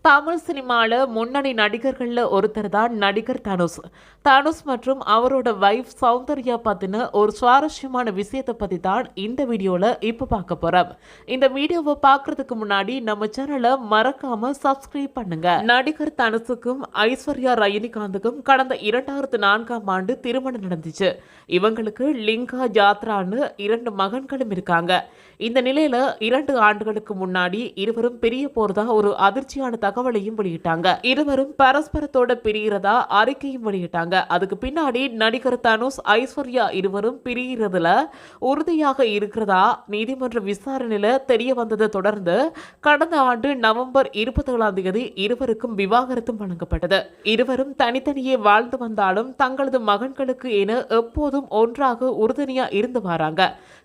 தமிழ் சினிமால முன்னணி நடிகர்கள்ல ஒருத்தர் தான் நடிகர் தனுஷ். தனுஷ் மற்றும் அவரோட வைஃப் சௌந்தர்யா பத்தின ஒரு சுவாரஸ்யமான விஷயத்தை பத்தி தான் இந்த வீடியோல இப்ப பார்க்க போறோம். இந்த வீடியோவை பார்க்கறதுக்கு முன்னாடி நம்ம சேனலை மறக்காம சப்ஸ்கிரைப் பண்ணுங்க. நடிகர் தனுஷுக்கும் ஐஸ்வர்யா ரஜினிகாந்துக்கும் கடந்த 2004ஆம் ஆண்டு திருமணம் நடந்துச்சு. இவங்களுக்கு லிங்கா ஜாத்ரான்னு 2 மகன்களும் இருக்காங்க. இந்த நிலையில 2 ஆண்டுகளுக்கு முன்னாடி இருவரும் பிரிய போறதா ஒரு அதிர்ச்சியான தகவலையும் வெளியிட்டாங்க. இருவரும் பரஸ்பரத்தோட பிரிகிறதா அறிக்கையும் வெளியிட்டாங்க. அதுக்கு பின்னாடி நடிகர் தனுஷ் ஐஸ்வர்யா இருவரும் பிரிகிறதுல உறுதியாக இருக்கிறதா நீதிமன்ற விசாரணையில தெரிய வந்ததை தொடர்ந்து கடந்த ஆண்டு நவம்பர் 27ஆம் தேதி இருவருக்கும் விவாகரத்தும் வழங்கப்பட்டது. இருவரும் தனித்தனியே வாழ்ந்து வந்தாலும் தங்களது மகன்களுக்கு என எப்போதும் ஒன்றாக உறுதுணையா இருந்து வராங்க.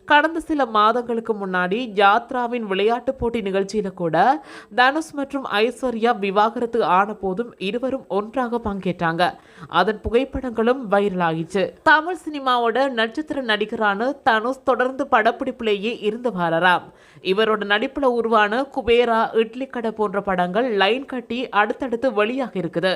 கடந்த சில மாதங்களுக்கு முன்னாடி ஜாத்ராவின் விளையாட்டு போட்டி நிகழ்ச்சியில கூட தனுஷ் மற்றும் ஐஸ்வர்யா விவாகரத்து ஆன போதும் இருவரும் ஒன்றாக பங்கேற்றாங்க. அதன் புகைப்படங்களும் வைரல் ஆகிச்சு. தமிழ் சினிமாவோட நட்சத்திர நடிகரான தனுஷ் தொடர்ந்து படப்பிடிப்பிலேயே இருந்து வராராம். இவரோட நடிப்புல உருவான குபேரா, இட்லி கடை போன்ற படங்கள் லைன் கட்டி அடுத்தடுத்து வெளியாக இருக்குது.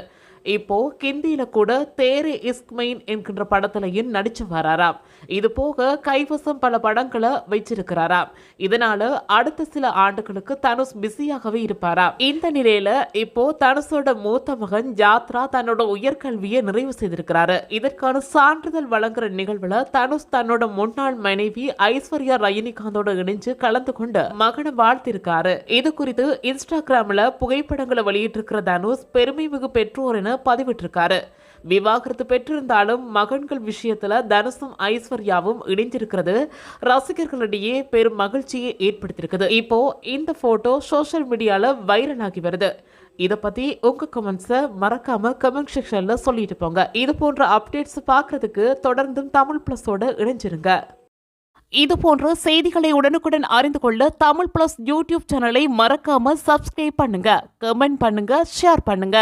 இப்போ ஹிந்தியில கூட தேரே இஸ்க் மெயின் என்கின்ற படத்திலையும் நடிச்சு வராராம். இது போக கைவசம் பல படங்களை வச்சிருக்கிறாராம். இதனால அடுத்த சில ஆண்டுகளுக்கு தனுஷ் பிஸியாகவே இருப்பாராம். இந்த நிலையில இப்போ தனுஷோட மூத்த மகன் ஜாத்ரா தன்னோட உயர்கல்வியை நிறைவு செய்திருக்கிறாரு. இதற்கான சான்றிதழ் வழங்குற நிகழ்வுல தனுஷ் தன்னோட முன்னாள் மனைவி ஐஸ்வர்யா ரஜினிகாந்தோட இணைஞ்சு கலந்து கொண்டு மகனை வாழ்த்திருக்காரு. இது குறித்து இன்ஸ்டாகிராம்ல புகைப்படங்களை வெளியிட்டிருக்கிற தனுஷ் பெருமை மிகு பெற்றோர் என பதிவிட்டிருக்காரு. விவாகரத்து பெற்றிருந்தாலும் மகன்கள் விஷயத்துல தனுஷும் ஐஸ்வர்யாவும் இணைஞ்சிருக்கிறது ரசிகர்களிடையே பெரும் மகிழ்ச்சியை ஏற்படுத்தியிருக்குது. இப்போ இந்த போட்டோ சோசியல் மீடியால வைரல் ஆகி வருது. இதை பத்தி உங்க கமெண்ட்ஸை மறக்காம கமெண்ட் செக்ஷன்ல சொல்லிட்டு போங்க. இது போன்ற அப்டேட்ஸ் பார்க்கறதுக்கு தொடர்ந்தும் தமிழ் பிளஸோட இணைஞ்சிருங்க. இது போன்ற செய்திகளை உடனுக்குடன் அறிந்து கொள்ள தமிழ் பிளஸ் யூடியூப் சேனலை மறக்காம சப்ஸ்கிரைப் பண்ணுங்க, கமெண்ட் பண்ணுங்க, ஷேர் பண்ணுங்க.